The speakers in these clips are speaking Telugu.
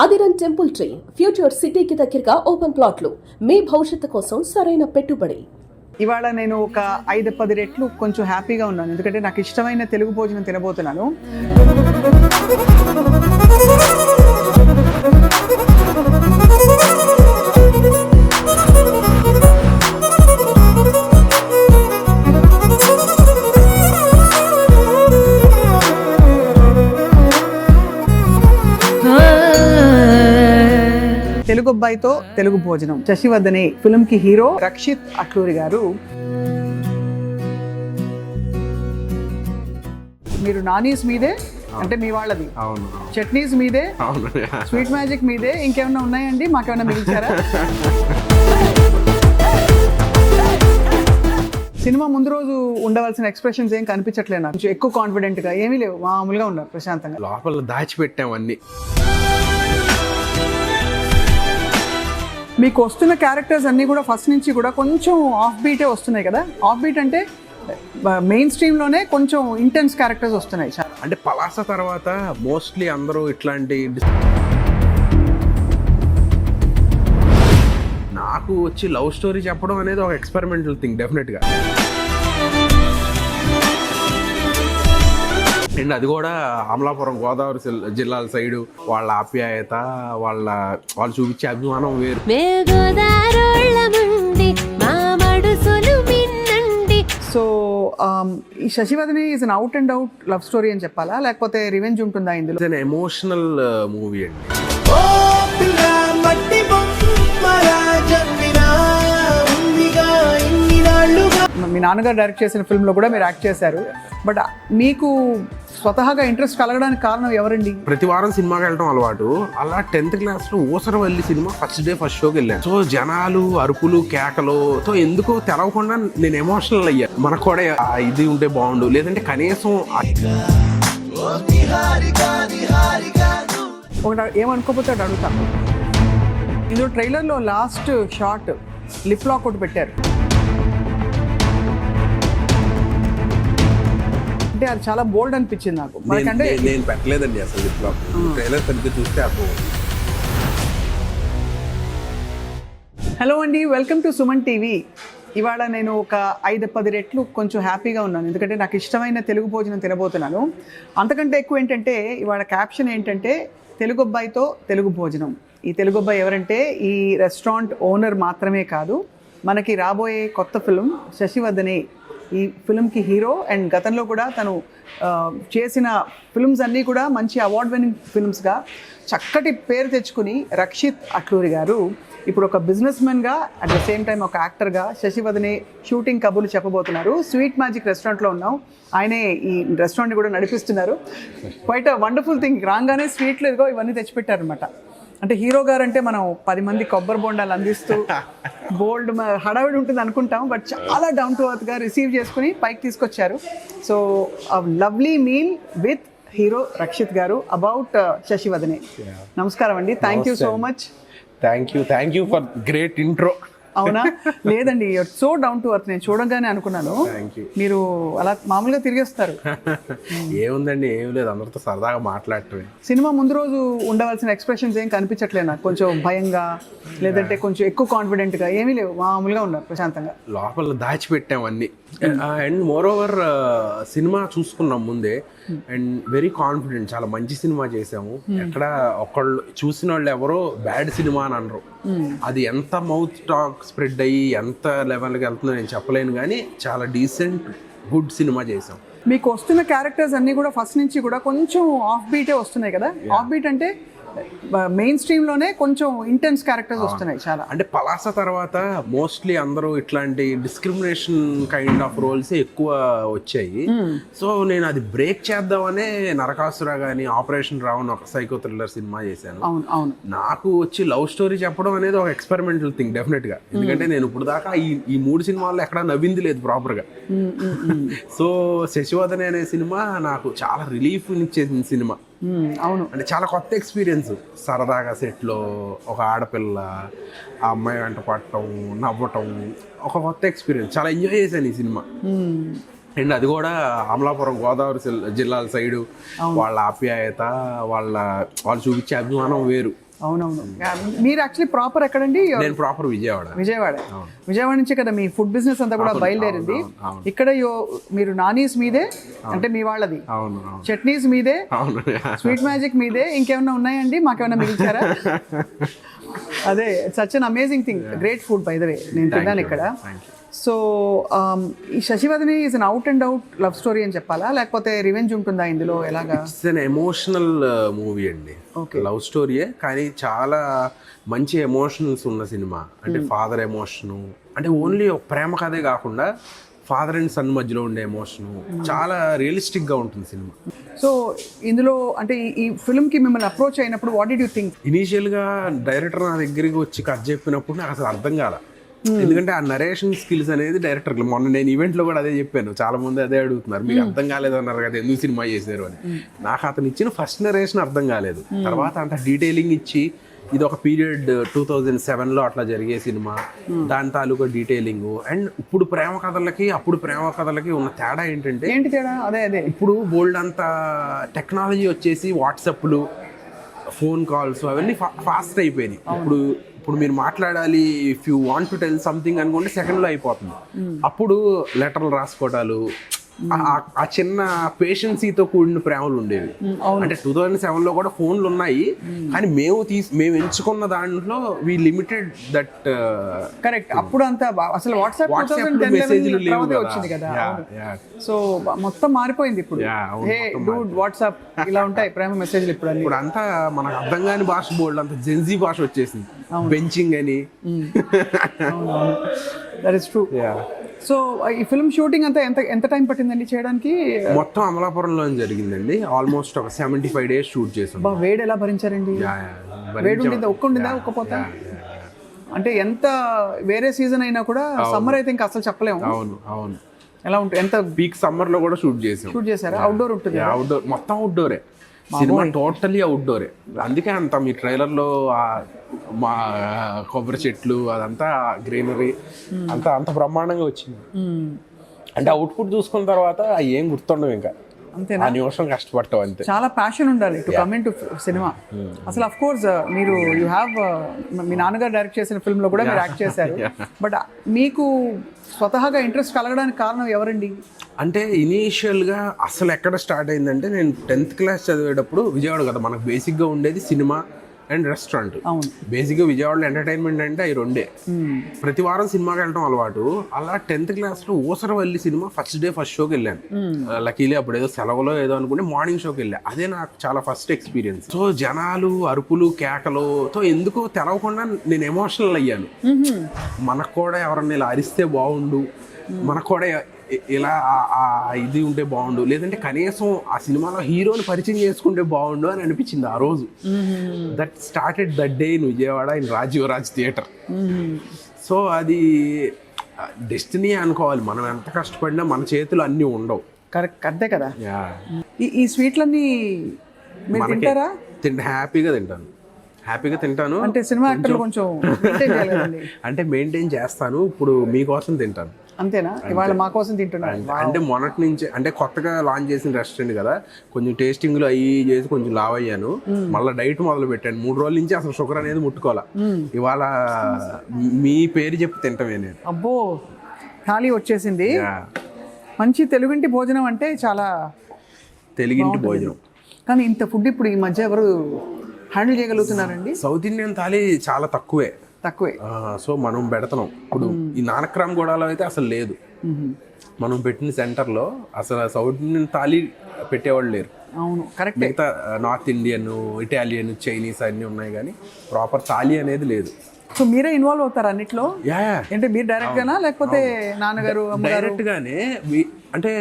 ఆదిరన్ టెంపుల్ ట్రీ ఫ్యూచర్ సిటీకి దగ్గరగా ఓపెన్ ప్లాట్లు మీ భవిష్యత్తు కోసం సరైన పెట్టుబడి. ఇవాళ నేను ఒక 5-10 రెట్లు కొంచెం హ్యాపీగా ఉన్నాను, ఎందుకంటే నాకు ఇష్టమైన తెలుగు భోజనం తినబోతున్నాను. తెలుగు అబ్బాయితో తెలుగు భోజనం. శశివర్ధనే ఫిల్మ్ కి హీరో రక్షిత్ అట్లూరి గారు. మీరు నానీస్ మీదే అంటే మీ వాళ్ళది, చట్నీస్ మీదే, స్వీట్ మ్యాజిక్ మీదే, ఇంకేమన్నా ఉన్నాయండి? మాకేమన్నా మిగిల్చారా? సినిమా ముందు రోజు ఉండవలసిన ఎక్స్ప్రెషన్స్ ఏం కనిపించట్లేదు నాకు. కొంచెం ఎక్కువ కాన్ఫిడెంట్ గా ఏమీ లేవు, మామూలుగా ఉన్నారు, ప్రశాంతంగా. లోపల దాచిపెట్టాం అన్ని. మీకు వస్తున్న క్యారెక్టర్స్ అన్నీ కూడా ఫస్ట్ నుంచి కూడా కొంచెం ఆఫ్ బీటే వస్తున్నాయి కదా. ఆఫ్ బీట్ అంటే మెయిన్ స్ట్రీమ్లోనే కొంచెం ఇంటెన్స్ క్యారెక్టర్స్ వస్తున్నాయి. అంటే పలాస తర్వాత మోస్ట్లీ అందరూ ఇట్లాంటి నాకు వచ్చి లవ్ స్టోరీ చెప్పడం అనేది ఒక ఎక్స్పెరిమెంటల్ థింగ్ డెఫినెట్గా. అండ్ అది కూడా అమలాపురం గోదావరి జిల్లాల సైడు వాళ్ళ ఆప్యాయత, వాళ్ళు చూపించే అభిమానం వేరు. సో ఈ Sasivadane is an out and out love story అని చెప్పాలా, లేకపోతే రివెంజ్ ఉంటుందా ఇందులో? ఎమోషనల్ మూవీ అండి. మీ నాన్నగారు డైరెక్ట్ చేసిన ఫిల్మ్లో కూడా మీరు యాక్ట్ చేశారు. బట్ మీకు స్వతహాగా ఇంట్రెస్ట్ కలగడానికి కారణం ఎవరండి? ప్రతి వారం సినిమాకి వెళ్ళడం అలవాటు. అలా 10th క్లాస్లో ఊసరవల్లి సినిమా ఫస్ట్ షోకి వెళ్ళాను. సో జనాలు అరుపులు కేకలతో ఎందుకో తెలవకుండా నేను ఎమోషనల్ అయ్యాను. మనకు కూడా ఇది ఉంటే బాగుండు, లేదంటే కనీసం ఒకటి ఏమనుకోకపోతే అటు అడుగుతాను. ఇందులో ట్రైలర్లో లాస్ట్ షాట్ లిప్ లాక్ ఒకటి పెట్టారు. అంటే అది చాలా బోల్డ్ అనిపించింది నాకు. నేను పెట్టలేదండి అసలు లిప్ లాక్. ట్రైలర్ సరిగ్గా చూస్తే అప్పుడు. హలో అండి, వెల్కమ్ టు సుమన్ టీవీ. ఇవాళ నేను ఒక 5-10 రెట్లు కొంచెం హ్యాపీగా ఉన్నాను, ఎందుకంటే నాకు ఇష్టమైన తెలుగు భోజనం తినబోతున్నాను. అంతకంటే ఎక్కువ ఏంటంటే ఇవాళ క్యాప్షన్ ఏంటంటే తెలుగు అబ్బాయితో తెలుగు భోజనం. ఈ తెలుగు అబ్బాయి ఎవరంటే ఈ రెస్టారెంట్ ఓనర్ మాత్రమే కాదు, మనకి రాబోయే కొత్త ఫిల్మ్ శశివర్ధనే ఈ ఫిల్మ్కి హీరో. అండ్ గతంలో కూడా తను చేసిన ఫిల్మ్స్ అన్నీ కూడా మంచి అవార్డ్ విన్నింగ్ ఫిల్మ్స్గా చక్కటి పేరు తెచ్చుకుని రక్షిత్ అట్లూరి గారు ఇప్పుడు ఒక బిజినెస్ మెన్గా అట్ ద సేమ్ టైం ఒక యాక్టర్గా శశివర్ధనే షూటింగ్ కబుర్లు చెప్పబోతున్నారు. స్వీట్ మ్యాజిక్ రెస్టారెంట్లో ఉన్నాం, ఆయనే ఈ రెస్టారెంట్ని కూడా నడిపిస్తున్నారు. Quite a wonderful thing. రాగానే స్వీట్లు ఇదిగో ఇవన్నీ తెచ్చిపెట్టారనమాట. అంటే హీరో గారు అంటే మనం 10 మంది కొబ్బరి బొండాలు అందిస్తూ బోల్డ్ హడావిడి ఉంటుంది అనుకుంటాం, బట్ చాలా డౌన్ టు ఎర్త్గా రిసీవ్ చేసుకుని పైకి తీసుకొచ్చారు. So lovely meal with hero Rakshit garu about శశివర్ధనే. నమస్కారం అండి, thank you so much. Thank you for great intro. అవునా? లేదండి, సో డౌన్ టు ఎర్త్. నేను చూడగానే అనుకున్నాను మీరు అలా మామూలుగా తిరిగేస్తారు. ఏముందండి, ఏం లేదు, అందరితో సరదాగా మాట్లాడటమే. సినిమా ముందు రోజు ఉండవలసిన ఎక్స్ప్రెషన్స్ ఏం కనిపించట్లేదు నాకు. కొంచెం భయంగా, లేదంటే కొంచెం ఎక్కువ కాన్ఫిడెంట్గా ఏమీ లేవు, మామూలుగా ఉన్నారు, ప్రశాంతంగా. లోపల దాచిపెట్టాం అన్ని. అండ్ మోర్ ఓవర్ సినిమా చూసుకున్నాం ముందే, అండ్ వెరీ కాన్ఫిడెంట్. చాలా మంచి సినిమా చేసాము. ఎక్కడ ఒకళ్ళు చూసిన వాళ్ళు ఎవరో బ్యాడ్ సినిమా అని అనరు. అది ఎంత మౌత్ టాక్ స్ప్రెడ్ అయ్యి ఎంత లెవెల్కి వెళ్తుందో నేను చెప్పలేను, కానీ చాలా డీసెంట్ గుడ్ సినిమా చేసాం. మీకు వస్తున్న క్యారెక్టర్స్ అన్నీ కూడా ఫస్ట్ నుంచి కూడా కొంచెం ఆఫ్ బీటే వస్తున్నాయి కదా. ఆఫ్ బీట్ అంటే మెయిన్ స్ట్రీమ్లోనే కొంచెం ఇంటెన్స్ క్యారెక్టర్స్ వస్తున్నాయి చాలా. అంటే పలాస తర్వాత మోస్ట్లీ అందరూ ఇట్లాంటి డిస్క్రిమినేషన్ కైండ్ ఆఫ్ రోల్స్ ఎక్కువ వచ్చాయి. సో నేను అది బ్రేక్ చేద్దామనే నరకాసుర కానీ ఆపరేషన్ రావణ్ ఒక సైకో థ్రిల్లర్ సినిమా చేశాను. అవును. నాకు వచ్చి లవ్ స్టోరీ చెప్పడం అనేది ఒక ఎక్స్పెరిమెంటల్ థింగ్ డెఫినెట్గా, ఎందుకంటే నేను ఇప్పుడు దాకా ఈ 3 సినిమాల్లో ఎక్కడా నవ్వింది లేదు ప్రాపర్గా. సో శశివర్ధనే అనే సినిమా నాకు చాలా రిలీఫ్ ఇచ్చేసిన సినిమా. అవును, అంటే చాలా కొత్త ఎక్స్పీరియన్స్. సరదాగా సెట్లో ఒక ఆడపిల్ల ఆ అమ్మాయి వెంట పడటం, నవ్వటం, ఒక కొత్త ఎక్స్పీరియన్స్. చాలా ఎంజాయ్ చేశాను ఈ సినిమా. అండ్ అది కూడా అమలాపురం గోదావరి జిల్లాల సైడు వాళ్ళ ఆప్యాయత, వాళ్ళు చూపించే అభిమానం వేరు. అవునవును. మీరు యాక్చువల్లీ ప్రాపర్ ఎక్కడండి? నేను ప్రాపర్ విజయవాడ. విజయవాడ నుంచి కదా మీ ఫుడ్ బిజినెస్ అంతా కూడా బయలుదేరింది. ఇక్కడ మీరు నానీస్ మీదే, అంటే మీ వాళ్ళది, చట్నీస్ మీదే, స్వీట్ మ్యాజిక్ మీదే, ఇంకేమైనా ఉన్నాయండి? మాకేమైనా మిగిల్చారా? అదే, such an amazing thing, great food by the way. నేను తిన్నాను ఇక్కడ. సో ఈ Sasivadane is an out and out love story అని చెప్పాలా, లేకపోతే రివెంజ్ ఉంటుందా ఇందులో, ఎలాగా? ఇట్స్ అన్ ఎమోషనల్ మూవీ అండి. లవ్ స్టోరీయే కానీ చాలా మంచి ఎమోషనల్స్ ఉన్న సినిమా. అంటే ఫాదర్ ఎమోషను, అంటే ఓన్లీ ఒక ప్రేమ కథే కాకుండా ఫాదర్ అండ్ సన్ మధ్యలో ఉండే ఎమోషను చాలా రియలిస్టిక్గా ఉంటుంది సినిమా. సో ఇందులో అంటే ఈ ఫిల్మ్కి మిమ్మల్ని అప్రోచ్ అయినప్పుడు వాట్ డిడ్ యూ థింక్? ఇనీషియల్గా డైరెక్టర్ నా దగ్గరికి వచ్చి కథ చెప్పినప్పుడు నాకు అసలు అర్థం కాల. ఎందుకంటే ఆ నరేషన్ స్కిల్స్ అనేది డైరెక్టర్లు, మొన్న నేను ఈవెంట్లో కూడా అదే చెప్పాను, చాలా మంది అదే అడుగుతున్నారు, మీకు అర్థం కాలేదన్నారు కదా ఎందుకు సినిమా చేశారు అని. నాకు అతను ఇచ్చిన ఫస్ట్ నరేషన్ అర్థం కాలేదు, తర్వాత అంత డీటెయిలింగ్ ఇచ్చి ఇది ఒక పీరియడ్ 2007లో అట్లా జరిగే సినిమా, దాని తాలూకా డీటెయిలింగ్. అండ్ ఇప్పుడు ప్రేమ కథలకి అప్పుడు ప్రేమ కథలకి ఉన్న తేడా ఏంటంటే, ఏంటి తేడా? అదే ఇప్పుడు బోల్డ్ అంత టెక్నాలజీ వచ్చేసి వాట్సాప్లు, ఫోన్ కాల్స్ అవన్నీ ఫాస్ట్ అయిపోయినాయి. ఇప్పుడు మీరు మాట్లాడాలి, if you want to tell something అనుకుంటే సెకండ్లో అయిపోతుంది. అప్పుడు లెటర్లు రాసుకోవటాలు, ఆ చిన్న పేషెన్సీతో కూడిన ప్రేమలు ఉండేవి. అంటే 2007లో కూడా ఫోన్లు ఉన్నాయి, కానీ మేము ఎంచుకున్న దాంట్లో వి లిమిటెడ్ దట్. కరెక్ట్. అప్పుడు అంతా అసలు వాట్సాప్ మెసేజ్లు లేవు వచ్చింది కదా. సో మొత్తం మారిపోయింది ఇప్పుడు. హే డూడ్ వాట్సాప్ ఇలా ఉంటాయి ప్రేమ మెసేజ్లు ఇప్పుడు అంతా మనకు అర్థం కాని భాష, బోల్డ్ అంత జెన్జీ భాష వచ్చేసింది, బెంచింగ్ అని. That is true. సో ఈ ఫిల్మ్ షూటింగ్ అంతా ఎంత టైం పట్టిందండి చేయడానికి? మొత్తం అమలాపురంలో జరిగిందండి. ఆల్మోస్ట్ ఒక 75 days షూట్ చేసాం. వేడి ఎలా భరించారండి? వేడి ఉండిందా? ఒక్కపోతా అంటే ఎంత వేరే సీజన్ అయినా కూడా, సమ్మర్ అయితే ఇంకా అసలు చెప్పలేము. అవును. ఎలా ఉంటుంది? ఎంత పీక్ సమ్మర్ లో కూడా షూట్ చేశారా? అవుట్డోర్ ఉంటుంది? అవుట్డోర్, మొత్తం అవుట్డోరే సినిమా, టోటలీ అవుట్డోరే. అందుకే అంత మీ ట్రైలర్లో మా కొబ్బరి చెట్లు అదంతా గ్రీనరీ అంత బ్రహ్మాండంగా వచ్చింది. అంటే అవుట్పుట్ చూసుకున్న తర్వాత ఏం గుర్తుండవు ఇంకా, అంతేనా? ఆ నిమిషం కష్టపడతాం అంతే. చాలా ప్యాషన్ ఉండాలి to come in to cinema. అసలు అఫ్ కోర్స్ మీరు యూ హ్యావ్ మీ నాన్నగారు డైరెక్ట్ చేసిన ఫిల్మ్ లో కూడా మీరు యాక్ట్ చేశారు. బట్ మీకు స్వతహాగా ఇంట్రెస్ట్ కలగడానికి కారణం ఎవరండి? అంటే ఇనీషియల్గా అసలు ఎక్కడ స్టార్ట్ అయిందంటే, నేను 10th class చదివేటప్పుడు, విజయవాడ కదా మనకు బేసిక్గా ఉండేది సినిమా అండ్ రెస్టారెంట్. బేసిక్గా విజయవాడలో ఎంటర్టైన్మెంట్ అంటే అవి రెండే. ప్రతి వారం సినిమాకి వెళ్ళడం అలవాటు. అలా 10th classలో ఊసరవల్లి సినిమా ఫస్ట్ షోకి వెళ్ళాను. లక్కీలీ అప్పుడు ఏదో సెలవులో ఏదో అనుకుంటే మార్నింగ్ షోకి వెళ్ళా. అదే నాకు చాలా ఫస్ట్ ఎక్స్పీరియన్స్. సో జనాలు అరుపులు కేకలతో ఎందుకో తెలవకుండా నేను ఎమోషనల్ అయ్యాను. మనకు కూడా ఎవరన్నా ఇలా అరిస్తే బాగుండు, మనకు కూడా ఇలా ఇది ఉంటే బాగుండు, లేదంటే కనీసం ఆ సినిమాలో హీరోని పరిచయం చేసుకుంటే బాగుండు అని అనిపించింది ఆ రోజు. That started that day in Vijayawada in Rajeevaraj theatre. So అది డెస్టినీ అనుకోవాలి. మనం ఎంత కష్టపడినా మన చేతులు అన్నీ ఉండవు. కరెక్ట్, అంతే కదా. ఈ స్వీట్లన్నీ తింటారా? హ్యాపీగా తింటాను. అంటే సినిమా యాక్టర్లు కొంచెం అంటే మెయింటైన్ చేస్తాను. ఇప్పుడు మీకోసం తింటాను. అంతేనా? ఇవాళ మా కోసం తింటున్నాను. అంటే మొన్నటి నుంచి, అంటే కొత్తగా లాంచ్ చేసిన రెస్టారెంట్ కదా, కొంచెం టేస్టింగ్లు అవి చేసి కొంచెం లావ్ అయ్యాను. మళ్ళీ డైట్ మొదలు పెట్టాను. 3 రోజుల నుంచి అసలు షుగర్ అనేది ముట్టుకోవాలా. ఇవాళ మీ పేరు చెప్పి తింటమే నేను. అబ్బో, ఖాళీ వచ్చేసింది. మంచి తెలుగింటి భోజనం అంటే చాలా తెలుగింటి భోజనం. కానీ ఇంత ఫుడ్ ఇప్పుడు ఈ మధ్య ఎవరు హ్యాండిల్ చేయగలుగుతున్నారండి? సౌత్ ఇండియన్ థాలీ చాలా తక్కువే. సో మనం పెడతాం. ఇప్పుడు ఈ నానక్రామ్ గూడలో అయితే అసలు లేదు. మనం పెట్టిన సెంటర్లో అసలు సౌత్ ఇండియన్ థాలీ పెట్టేవాళ్ళు లేరు. అవును, కరెక్ట్. మిగతా నార్త్ ఇండియన్, ఇటాలియన్, చైనీస్ అన్నీ ఉన్నాయి, కానీ ప్రాపర్ థాలీ అనేది లేదు. సో మీరే ఇన్వాల్వ్ అవుతారు అన్నిట్లో? అంటే మీరు డైరెక్ట్ గానా, లేకపోతే నాన్నగారు డైరెక్ట్ గానే? అంటే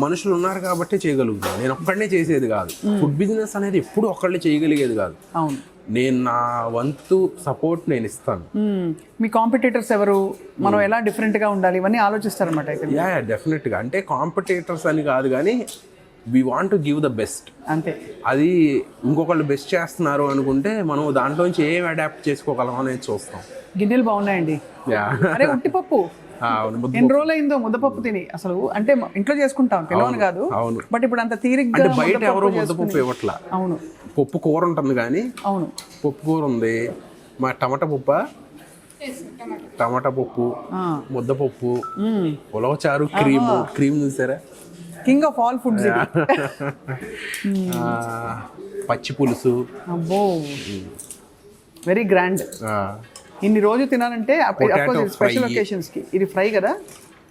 మనుషులు ఉన్నారు కాబట్టి చేయగలుగుతాను. నేను ఒక్కడనే చేసేది కాదు. ఫుడ్ బిజినెస్ అనేది ఎప్పుడు ఒక్కళ్ళే చేయగలిగేది కాదు. అవును, నేను నా వంతు సపోర్ట్ నేను ఇస్తాను. మీ కాంపిటీటర్స్ ఎవరు, మనం ఎలా డిఫరెంట్గా ఉండాలి, ఇవన్నీ ఆలోచిస్తారన్నమాట అయితే? డెఫినెట్గా. అంటే కాంపిటీటర్స్ అని కాదు, కానీ we want to give the best. అంతే. అది ఇంకొకళ్ళు బెస్ట్ చేస్తున్నారు అనుకుంటే మనం దాంట్లోంచి ఏం అడాప్ట్ చేసుకోగలం అనేది చూస్తాం. గిన్నెలు బాగున్నాయండి. అరే ఉట్టిపప్పు అవును, ముద్ద ఎన్ని రోజులు అయిందో ముద్దపప్పు తిని అసలు. అంటే ఇంట్లో చేసుకుంటాం తెలియని కాదు, అవును. బట్ ఇప్పుడు అంత తీరిగ్గా అంటే బయట ముద్దపప్పు ఎవరో చేసుకుని- ముద్దపప్పు ఇవ్వట్లా. అవును పప్పు కూర ఉంటుంది కానీ అవును. పప్పు కూర ఉంది, మా టమాటా పప్పు, టమాటా పప్పు, ముద్దపప్పు, ఉలవచారు, క్రీమ్ చూసారా, కింగ్ ఆఫ్ ఆల్ ఫుడ్స్ ఇది. పచ్చి పులుసు. అబ్బో వెరీ గ్రాండ్. ఇన్ని రోజు తినాలంటే స్పెషల్ ఒకేషన్స్ కి ఇది ఫ్రై కదా.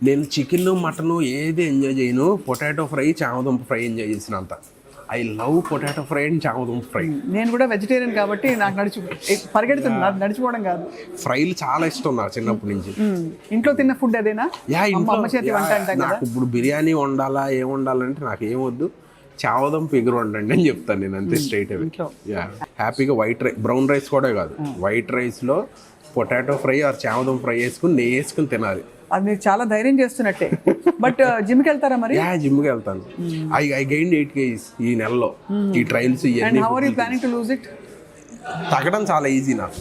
నేను చికెన్ మటన్ ఏది ఎంజాయ్ చేయను, పొటాటో ఫ్రై, చామదుంప ఫ్రై ఎంజాయ్ చేసినంత. I love potato fry and చామదుంప ఫ్రై. నేను కూడా వెజిటేరియన్ కాబట్టి నాకు పరిగెడుతుంది, నడిచిపోవడం కాదు. ఫ్రైలు చాలా ఇష్టం నాకు చిన్నప్పటి నుంచి. ఇంట్లో తిన్న ఫుడ్ అదేనా? యా, ఇంట్లో అమ్మ చేతి వంట అంటాం కదా. నాకు ఇప్పుడు బిర్యానీ వండాలా ఏం వండాలంటే నాకు ఏమొద్దు, చామదుంప ఎగురు వండండి అని చెప్తాను నేను, అంతే స్ట్రైట్ అవే. యా, హ్యాపీగా వైట్ రైస్, బ్రౌన్ రైస్ కూడా కాదు, వైట్ రైస్లో పొటాటో ఫ్రై ఆర్ చామదుంప ఫ్రై వేసుకుని నెయ్యి వేసుకుని తినాలి. అది మీరు చాలా ధైర్యం చేస్తున్నట్టే. బట్ జిమ్కి వెళ్తారా మరి? యా, జిమ్కి వెళ్తాను. ఐ గెయిన్ 8 kgs ఈ నెలలో, ఈ trials and how are you planning to lose it? తగ్గడం చాలా ఈజీ నాకు.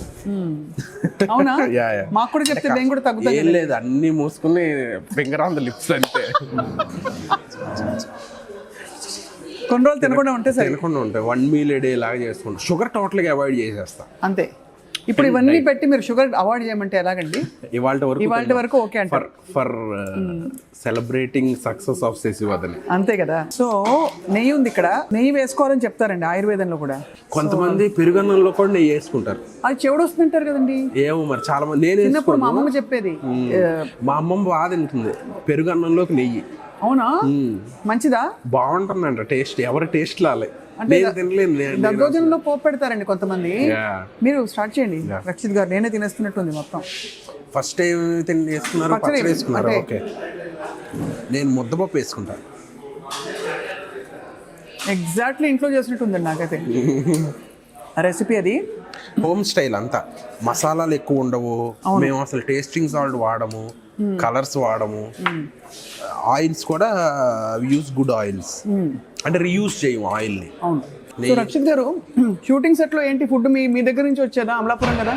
అవునా? యా. మాకు కూడా చెప్తే నేను కూడా తగ్గుతాను. ఏం లేదు, అన్ని మూసుకుని ఫింగర్ ఆన్ ద లిప్స్ అంతే. కొన్ని రోజులు తినకుండా ఉంటే సరే. తినకుండా ఉంటాయి, 1 meal a day లాగా చేసుకుంటాం. షుగర్ టోటల్గా అవాయిడ్ చేసేస్తా అంతే. ఇప్పుడు ఇవన్నీ పెట్టి మీరు షుగర్ అవాయిడ్ చేయమంటే ఎలాగండి? ఇవాళ వరకు ఓకే అంటారు. For celebrating success of Sasivardhan. అంతే కదా. సో నెయ్యి ఉంది ఇక్కడ, నెయ్యి వేసుకోవాలని చెప్తారండి ఆయుర్వేదంలో కూడా. కొంతమంది పెరుగన్నంలో కూడా నెయ్యి వేసుకుంటారు. అది చెవుడు వస్తుంటారు కదండి. ఏమో మరి, చాలా మంది. నేను చిన్నప్పుడు మా అమ్మమ్మ చెప్పేది. మా అమ్మమ్మ బాగా తింటుంది పెరుగన్నంలోకి నెయ్యి. అవునా? మంచిదా? బాగుంటుందంట టేస్ట్, ఎవరి టేస్ట్ లాలే. నేను తినలేను. దద్దోజనంలో పోపు పెడతారండి కొంతమంది. మీరు స్టార్ట్ చేయండి రక్షిత్ గారు, నేనే తినేస్తున్నట్టుంది మొత్తం. ఫస్ట్ ఏం వేసుకున్నారు? పచ్చడి వేసుకున్నారు. ఓకే, నేను ముద్దపప్పు వేసుకుంటాను. ఎగ్జాక్ట్లీ ఇంట్లో చేసినట్టుందండి నాకైతే రెసిపీ. అది హోమ్ స్టైల్ అంతా, మసాలాలు ఎక్కువ ఉండవు, మేము అసలు టేస్టింగ్ సాల్ట్ వాడము, కలర్స్ వాడము, ఆయిల్స్ కూడా యూస్ గుడ్ ఆయిల్స్, అంటే రీయూజ్ చేయము ఆయిల్ని. అవును. సో రక్షిత్ గారు, షూటింగ్ సెట్ లో ఏంటి ఫుడ్ మీ దగ్గర నుంచి వచ్చేదా? అమలాపురం కదా?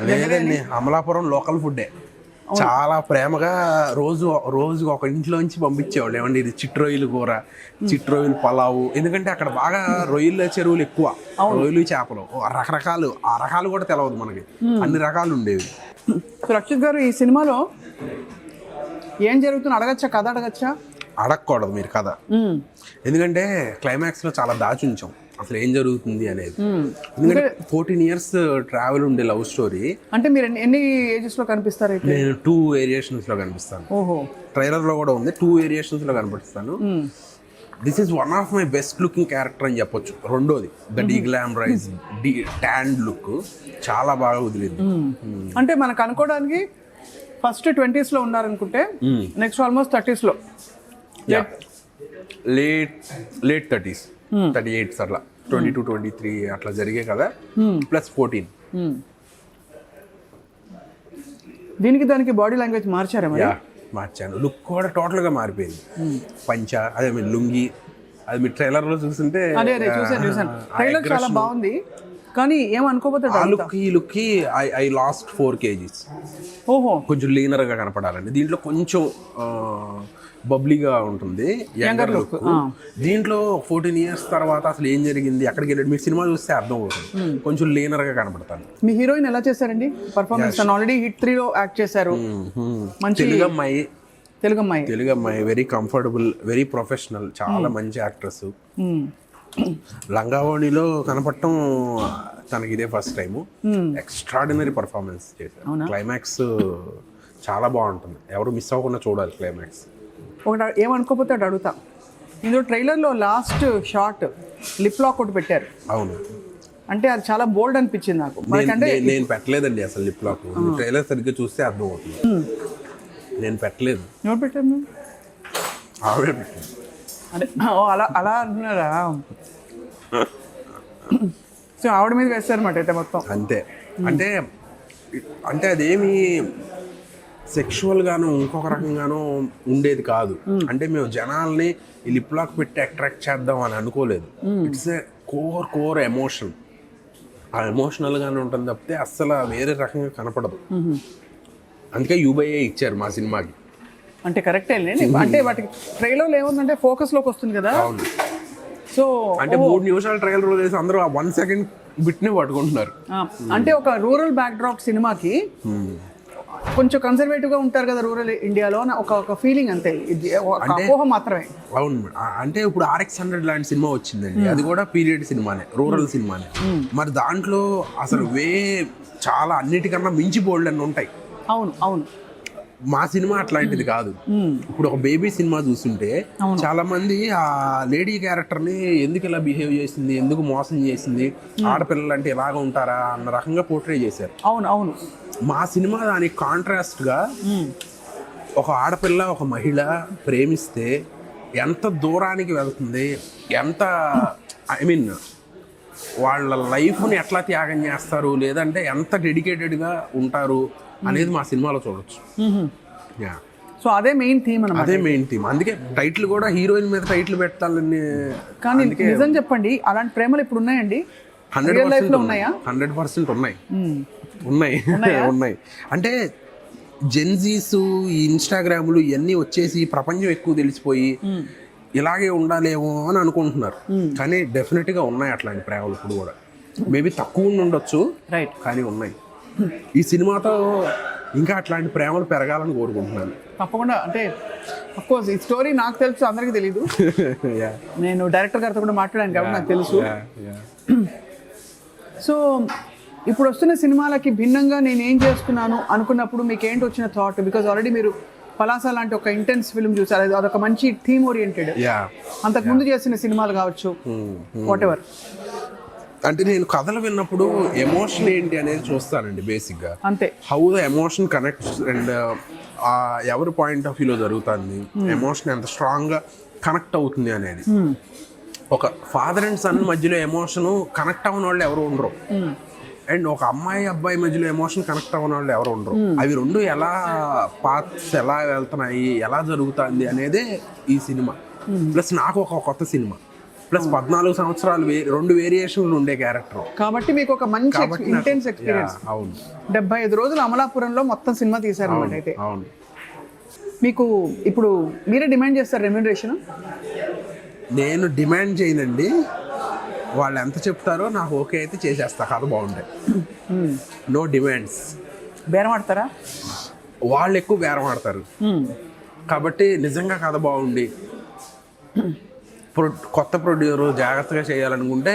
లేదండి, అమలాపురం లోకల్ ఫుడ్డే. చాలా ప్రేమగా రోజు ఒక ఇంట్లోంచి పంపించేవాళ్ళు. ఏమండి ఇది చిట్రొయ్యలు కూర, చిట్రొయ్యలు పలావు, ఎందుకంటే అక్కడ బాగా రొయ్యల చెరువులు ఎక్కువ, రొయ్యలు చేపలు రకరకాలు, ఆ రకాలు కూడా తెలవదు మనకి, అన్ని రకాలు ఉండేవి. సో రక్షిత్ గారు, ఈ సినిమాలో ఏం జరుగుతుందో అడగచ్చా? కథ అడగచ్చా? అడగకూడదు మీరు కథ, ఎందుకంటే క్లైమాక్స్ లో చాలా దాచి ఉంచాం అసలు ఏం జరుగుతుంది అనేది. ఎందుకంటే 14 years ట్రావెల్ ఉండే లవ్ స్టోరీ. అంటే మీరు ఎన్ని ఏజెస్ లో కనిపిస్తారు? నేను 2 variations లో కనిపిస్తాను. ఓహో. ట్రైలర్ లో కూడా ఉంది, 2 variations లో కనిపిస్తాను. This is one of my best looking character అని చెప్పొచ్చు. రెండోది ద డీగ్లామరైజ్ ట్యాన్డ్ లుక్ చాలా బాగా వదిలింది. అంటే మనకు అనుకోవడానికి ఫస్ట్ 20s లో ఉన్నారనుకుంటే నెక్స్ట్ ఆల్మోస్ట్ 30s లో, లేట్ 30s, 38 అట్లా, 22, 23 అట్లా జరిగే కదా, ప్లస్ 14. దీనికి దానికి బాడీ లాంగ్వేజ్ మార్చారా మరి? మార్చాను, లుక్ కూడా టోటల్ గా మారిపోయింది. పంచ, అదే మీరు లుంగి, అది మీరు ట్రైలర్ లో చూస్తుంటే. అదే చూసాను ట్రైలర్ చాలా బాగుంది, కానీ ఏమనుకోపోతే ఆ లుక్ ఈ లుక్ కి ఐ లాస్ట్ 4 kgs. ఓహో. కొంచెం లీనర్ గా కనపడాలండి. దీంట్లో కొంచెం బబ్లీగా ఉంటుంది, యంగర్ లుక్. దీంట్లో 14 years తర్వాత అసలు ఏం జరిగింది, ఎక్కడికి వెళ్ళాడు, మీరు సినిమా చూస్తే అర్థం అవుతుంది. కొంచెం లీనర్ గా కనపడతాను. మీ హీరోయిన్ ఎలా చేశారండి పర్ఫార్మెన్స్? ఆల్రెడీ హిట్ 3 లో యాక్ట్ చేశారు. మంచి తెలుగు అమ్మాయి, వెరీ కంఫర్టబుల్, వెరీ ప్రొఫెషనల్, చాలా మంచి యాక్ట్రెస్. లంగావోణిలో కనపడటం తనకి ఇదే ఫస్ట్ టైం. ఎక్స్ట్రాడినరీ పర్ఫార్మెన్స్ చేశారు. క్లైమాక్స్ చాలా బాగుంటుంది, ఎవరు మిస్ అవ్వకుండా చూడాలి క్లైమాక్స్. ఒకటి ఏమనుకోపోతే అటు అడుగుతా, ఇందులో ట్రైలర్లో లాస్ట్ షార్ట్ లిప్ లాక్ ఒకటి పెట్టారు. అవును, అంటే అది చాలా బోల్డ్ అనిపించింది నాకు. నేను పెట్టలేదండి అసలు లిప్ లాక్, ట్రైలర్ సరిగ్గా చూస్తే అర్థం అవుతుంది. నేను పెట్టలేదు. ఎవరు పెట్టారు? మేము ఆవిడే పెట్టాను. అదే అలా అంటున్నారా? సో ఆవిడ మీద వేస్తారన్నమాట అయితే మొత్తం. అంతే. అంటే అదేమి సెక్షువల్ గాను ఇంకొక రకంగానూ ఉండేది కాదు. అంటే మేము జనాల్ని ఈ లిప్ లాక్ పెట్టి అట్రాక్ట్ చేద్దాం అని అనుకోలేదు. It's a core emotion. ఆ ఎమోషనల్ గానే ఉంటుంది తప్పితే అస్సలు వేరే రకంగా కనపడదు. అందుకే యూబైఏ ఇచ్చారు మా సినిమాకి. అంటే కరెక్టే అండి. అంటే వాటికి ట్రైలర్లో ఏముందంటే ఫోకస్లోకి వస్తుంది కదా. అవును. సో అంటే 3 నిమిషాల ట్రైలర్ వదిలేసి అందరూ ఆ 1 సెకండ్ బిట్ని పట్టుకుంటున్నారు. అంటే ఒక రూరల్ బ్యాక్డ్రాప్ సినిమాకి కొంచెం కన్సర్వేటివ్గా ఉంటారు కదా రూరల్ ఇండియాలో, ఒక ఫీలింగ్ అంతే, ఇది ఒక అపోహ మాత్రమే. అవును మేడం. అంటే ఇప్పుడు RX-100 లాంటి సినిమా వచ్చిందండి, అది కూడా పీరియడ్ సినిమానే, రూరల్ సినిమానే. మరి దాంట్లో అసలు చాలా అన్నిటికన్నా మించి బోల్డ్ అని ఉంటాయి. అవును అవును. మా సినిమా అట్లాంటిది కాదు. ఇప్పుడు ఒక బేబీ సినిమా చూస్తుంటే చాలా మంది ఆ లేడీ క్యారెక్టర్ ని ఎందుకు ఇలా బిహేవ్ చేసింది, ఎందుకు మోసం చేసింది, ఆడపిల్లలు అంటే ఎలాగ ఉంటారా అన్న రకంగా పోర్ట్రే చేశారు. అవును అవును. మా సినిమా దానికి కాంట్రాస్ట్ గా ఒక ఆడపిల్ల ఒక మహిళ ప్రేమిస్తే ఎంత దూరానికి వెళ్తుంది, ఎంత వాళ్ళ లైఫ్ని ఎట్లా త్యాగం చేస్తారు, లేదంటే ఎంత డెడికేటెడ్గా ఉంటారు అనేది మా సినిమాలో చూడొచ్చు. సో అదే మెయిన్ థీమ్ అన్నమాట. అదే మెయిన్ థీమ్. అందుకే టైటిల్ కూడా హీరోయిన్ మీద టైటిల్ పెట్టాలని. కానీ నిజం చెప్పండి, అలాంటి ప్రేమలు ఇప్పుడు ఉన్నాయండి? 100% ఉన్నాయా? 100% ఉన్నాయి. ఉన్నాయి. అంటే జెన్జీస్, ఈ ఇన్స్టాగ్రాములు ఇవన్నీ వచ్చేసి ప్రపంచం ఎక్కువ తెలిసిపోయి ఇలాగే ఉండాలేమో అని అనుకుంటున్నారు. కానీ డెఫినెట్గా ఉన్నాయి అట్లాంటి ప్రేమలు ఇప్పుడు కూడా. మేబీ తక్కువ ఉండొచ్చు, రైట్, కానీ ఉన్నాయి. ఈ సినిమాతో ఇంకా అట్లాంటి ప్రేమలు పెరగాలని కోరుకుంటున్నాను. తప్పకుండా. అంటే అఫ్కోర్స్ ఈ స్టోరీ నాకు తెలుసు, అందరికీ తెలీదు. నేను డైరెక్టర్ గారితో కూడా మాట్లాడాను కాబట్టి నాకు తెలుసు. సో ఇప్పుడు వస్తున్న సినిమాలకి భిన్నంగా నేను ఏం చేస్తున్నాను అనుకున్నప్పుడు మీకు ఏంటి వచ్చిన థాట్? బికాజ్ ఆల్రెడీ మీరు పలాస లాంటి ఒక ఇంటెన్స్ ఫిల్మ్ చూసారు, అదొక మంచి థీమ్ ఓరియంటెడ్. అంతకుముందు చేసిన సినిమాలు కావచ్చు, వాట్ ఎవర్. అంటే నేను కథలు విన్నప్పుడు ఎమోషన్ ఏంటి అనేది చూస్తానండి బేసిక్గా. అంతే. How the emotion connects and ఎవరి పాయింట్ ఆఫ్ వ్యూలో జరుగుతుంది, ఎమోషన్ ఎంత స్ట్రాంగ్గా కనెక్ట్ అవుతుంది అనేది. ఒక ఫాదర్ అండ్ సన్ మధ్యలో ఎమోషన్ కనెక్ట్ అవ్వని వాళ్ళు ఎవరు ఉండరు, అండ్ ఒక అమ్మాయి అబ్బాయి మధ్యలో ఎమోషన్ కనెక్ట్ అవ్వని వాళ్ళు ఎవరు ఉండరు. అవి రెండు ఎలా పాత్స్ ఎలా వెళ్తున్నాయి, ఎలా జరుగుతుంది అనేదే ఈ సినిమా. ప్లస్ నాకు ఒక కొత్త సినిమా, ప్లస్ 14 సంవత్సరాలు 2 వేరియేషన్లు ఉండే క్యారెక్టర్ కాబట్టి మీకు ఒక మంచి ఇంటెన్స్ ఎక్స్పీరియన్స్. అవును. 75 రోజులు అమలాపురంలో మొత్తం సినిమా తీశారు అన్నమాట. అయితే అవును. మీకు ఇప్పుడు మీరే డిమాండ్ చేస్తారు రెమ్యూనరేషన్? నేను డిమాండ్ చేయనండి, వాళ్ళు ఎంత చెప్తారో నాకు ఓకే అయితే చేసేస్తా, కథ బాగుంటాయి. No demands. బేరం ఆడతారా? వాళ్ళు ఎక్కువ బేరం ఆడతారు. కాబట్టి నిజంగా కథ బాగుండి కొత్త ప్రొడ్యూసర్ జాగ్రత్తగా చేయాలనుకుంటే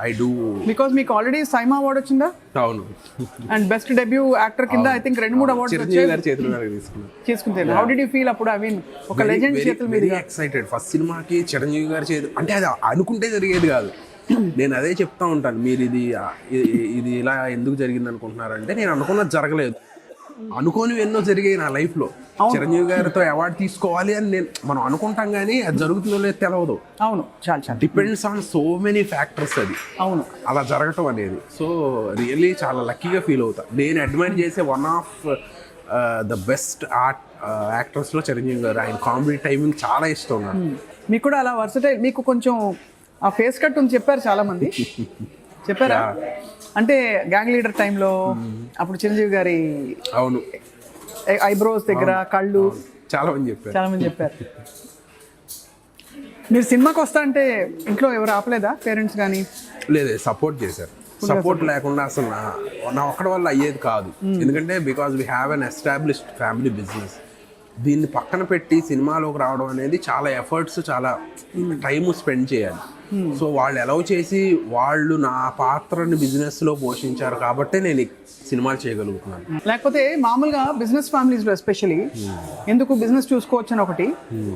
ఐ డూ. బికాజ్ మీకు ఆల్రెడీ సైమా అవార్డు వచ్చిందా? అవును. అండ్ బెస్ట్ డెబ్యూ యాక్టర్ కింద ఐ థింక్ 2-3 అవార్డ్స్ చిరంజీవి గారి చేతుల మీద తీసుకుంటారు. హౌ డిడ్ యూ ఫీల్ అప్పుడు? ఐ మీన్ ఒక లెజెండ్ చేతుల మీద. ఎక్సైటెడ్. ఫస్ట్ సినిమాకి చిరంజీవి గారి చేతులు అంటే అది అనుకుంటే జరిగేది కాదు. నేను అదే చెప్తా ఉంటాను, మీరు ఇది ఇలా ఎందుకు జరిగింది అనుకుంటున్నారంటే నేను అనుకున్నది జరగలేదు, అనుకోని ఎన్నో జరిగాయి నా లైఫ్లో. చిరంజీవి గారితో అవార్డు తీసుకోవాలి అని మనం అనుకుంటాం, కానీ అది జరుగుతుందో లేదు తెలియదు. అవును, చాలా depends on so many factors అది. అవును, అలా జరగటం అనేది. సో రియల్లీ చాలా లక్కీగా ఫీల్ అవుతా. నేను అడ్మైర్ చేసే వన్ ఆఫ్ ద బెస్ట్ యాక్టర్స్లో చిరంజీవి గారు. ఆయన కామెడీ టైమింగ్ చాలా ఇష్టం నాకు. మీకు కూడా అలా వర్సటైల్, మీకు కొంచెం ఆ ఫేస్ కట్ ఉంది చెప్పారు చాలా మంది. చెప్పారా? అంటే గ్యాంగ్ లీడర్ టైంలో అప్పుడు చిరంజీవి గారి అవును ఐబ్రోస్ దగ్గర కళ్ళు చాలా మంది చెప్పారు. మీరు సినిమాకి వస్తా అంటే ఇంట్లో ఎవరు ఆపలేదా? పేరెంట్స్ కానీ? లేదు, సపోర్ట్ చేశారు. సపోర్ట్ లేకుండా అసలు నా ఒక్కడి వల్ల అయ్యేది కాదు. ఎందుకంటే because we have an established family business. దీన్ని పక్కన పెట్టి సినిమాలోకి రావడం అనేది చాలా ఎఫర్ట్స్, చాలా టైము స్పెండ్ చేయాలి. సో వాళ్ళు అలౌ చేసి వాళ్ళు నా పాత్రని బిజినెస్లో పోషించారు కాబట్టి నేను సినిమాలు చేయగలుగుతున్నాను. లేకపోతే మామూలుగా బిజినెస్ ఫ్యామిలీస్లో ఎస్పెషలీ ఎందుకు బిజినెస్ చూసుకోవచ్చు అని ఒకటి,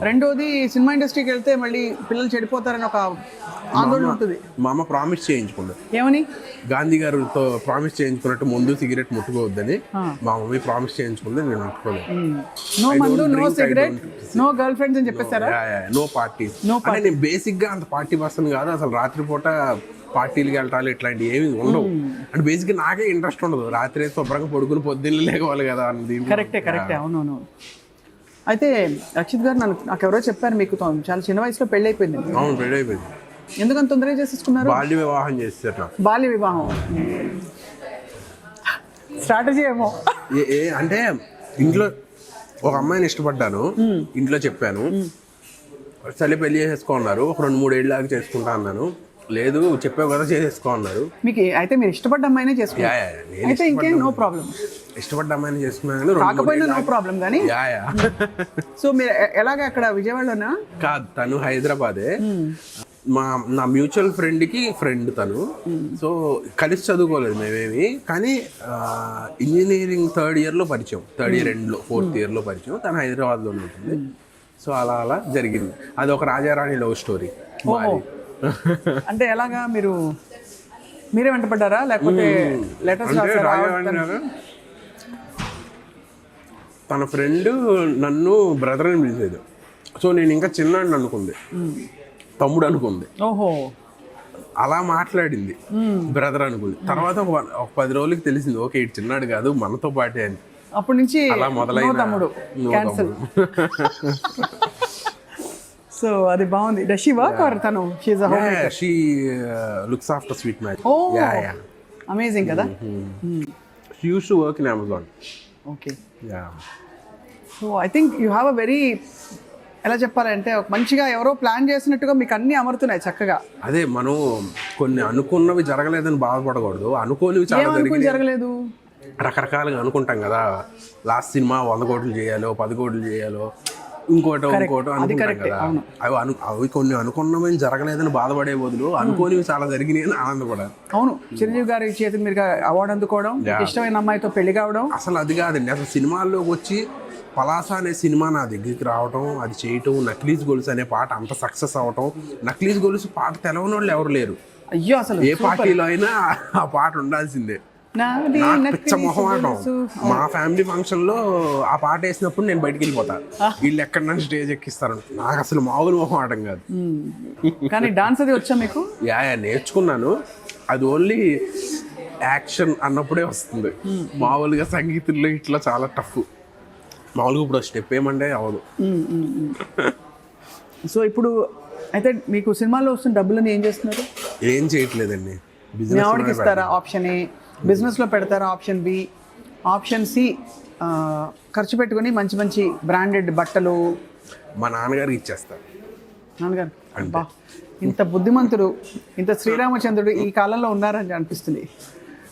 రెండోది సినిమా ఇండస్ట్రీకి వెళ్తే మళ్ళీ పిల్లలు చెడిపోతారని ఒక ఆందోళన ఉంటుంది. మా అమ్మ ప్రామిస్ చేయించుకుంది. ఏమని? గాంధీ గారితో ప్రామిస్ చేయించుకున్నట్టు ముందు సిగరెట్ ముట్టుకోవద్దని మా మమ్మీ ప్రామిస్ చేయించుకుంది. నేను ముట్టుకోలేదు. నో మందు, no cigarette, no girl friends అని చెప్పేస్తారా? No parties. నేను బేసిక్ గా అంత పార్టీ పర్సన్ కాదు. అసలు రాత్రిపూట పార్టీలకి వెళ్ళటాలు ఇట్లాంటివి ఏమి ఉండవు. అంటే బేసిక్గా నాకే ఇంట్రెస్ట్ ఉండదు. రాత్రి శుభ్రంగా పడుకుని పొద్దున్న లేవాలి కదా అన్నది. కరెక్టే. అవునవును. అయితే రక్షిత్ గారు నాకు ఎవరో చెప్పారు మీకు చాలా చిన్న వయసులో పెళ్లి అయిపోయింది. అవును, పెళ్లి అయిపోయింది. ఎందుకంత తొందరగా చేసేసుకున్నారు? బాల్య వివాహం చేస్తారు. బాల్య వివాహం. స్ట్రాటజీ ఏమో. అంటే ఇంట్లో ఒక అమ్మాయిని ఇష్టపడ్డాను, ఇంట్లో చెప్పాను, సరే పెళ్లి చేసేసుకో అన్నారు. ఒక 2-3 ఏళ్ళ దాకా చేసుకుంటా అన్నాను. లేదు చెప్పావు కదా చేసేసుకో అన్నారు. మీకు అయితే మీరు ఇష్టపడ్డ అమ్మాయినే చేసుకున్నారు, అయితే ఇంకేం నో ప్రాబ్లం. ఇష్టపడ్డ అమ్మాయిని చేసుకున్నాను, కాకపోయినా నో ప్రాబ్లం. కానీ యా సో మీరు ఎలాగ అక్కడ విజయవాడలోనా? కాదు, తను హైదరాబాదే. నా మ్యూచువల్ ఫ్రెండ్కి ఫ్రెండ్ తను. సో కలిసి చదువుకోలేదు మేమేమి, కానీ ఇంజనీరింగ్ థర్డ్ ఇయర్లో పరిచయం, థర్డ్ ఇయర్ ఎండ్లో, ఫోర్త్ ఇయర్లో పరిచయం. తను హైదరాబాద్లో ఉంటుంది. సో అలా అలా జరిగింది. అది ఒక రాజారాణి లవ్ స్టోరీ. అంటే ఎలాగా మీరే వెంటపడ్డారా లేకపోతే లెటర్స్ రాసారా? తన ఫ్రెండ్ నన్ను బ్రదర్ అని పిలిచేది. సో నేను ఇంకా చిన్నాడిని అనుకుంది, తమ్ముడు అనుకుంది. ఓహో, అలా మాట్లాడింది, బ్రదర్ అనుకుంది. తర్వాత ఒక 10 రోజులకి తెలిసింది, ఓకే ఇటు చిన్నాడు కాదు మనతో పాటే అని. అప్పటి నుంచి అలా మొదలైన తమ్ముడు క్యాన్సిల్. సో అది బాగుంది. డస్ షీ వర్క్ ఆర్ తను she looks after sweet match. Amazing కదా. She used to work in Amazon. Okay, so I think you have a very, ఎలా చెప్పాలంటే ఒక మంచిగా ఎవరో ప్లాన్ చేసినట్టుగా మీకు అన్ని అమరుతున్నాయి చక్కగా. అదే మనం కొన్ని అనుకున్నవి జరగలేదని బాధపడకూడదు, అనుకోనివి చాలా జరగలేదు. రకరకాలుగా అనుకుంటాం కదా, లాస్ట్ సినిమా 100 కోట్లు చేయాలో 10 కోట్లు చేయాలో ఇంకోటో అనుకుంటాం కదా. అవి కొన్ని అనుకున్నవి జరగలేదని బాధపడే బదులు అనుకోనివి చాలా జరిగినాయి అని ఆనందపడాలి. అవును, చిరంజీవి గారి చేతికి మీరు అవార్డు అందుకోవడం, ఇష్టమైన అమ్మాయితో పెళ్లి కావడం, అసలు అది కాదండి. అసలు సినిమాల్లోకి వచ్చి పలాస అనే సినిమా నా దగ్గరికి రావటం, అది చేయటం, నక్లీస్ గొలుసు అనే పాట అంత సక్సెస్ అవటం. నక్లీస్ గొలుసు పాట తెలవని వాళ్ళు ఎవరు లేరు. అయ్యో, అసలు ఏ పార్టీలో అయినా ఆ పాట ఉండాల్సిందే. పిచ్చ మొహమాటం. మా ఫ్యామిలీ ఫంక్షన్ లో ఆ పాట వేసినప్పుడు నేను బయటికి వెళ్ళిపోతా, వీళ్ళు ఎక్కడ నన్ను స్టేజ్ ఎక్కిస్తారు. నాకు అసలు మామూలు మొహమాటం కాదు. కానీ డాన్స్ అది వచ్చా మీకు? నేర్చుకున్నాను. అది ఓన్లీ యాక్షన్ అన్నప్పుడే వస్తుంది. మామూలుగా సంగీతంలో ఇట్లా చాలా టఫ్. మామూలుగా ఇప్పుడు స్టెప్ ఏమంటే అవదు. సో ఇప్పుడు అయితే మీకు సినిమాలో వస్తున్న డబ్బులని ఏం చేస్తున్నారు? ఏం చేయట్లేదండి. ఆవిడకి ఇస్తారా ఆప్షన్ ఏ, బిజినెస్లో పెడతారా ఆప్షన్ బి, ఆప్షన్ సి ఖర్చు పెట్టుకుని మంచి మంచి బ్రాండెడ్ బట్టలు మా నాన్నగారికి ఇచ్చేస్తారు. నాన్నగారు అబ్బా, ఇంత బుద్ధిమంతుడు, ఇంత శ్రీరామచంద్రుడు ఈ కాలంలో ఉన్నారని అనిపిస్తుంది.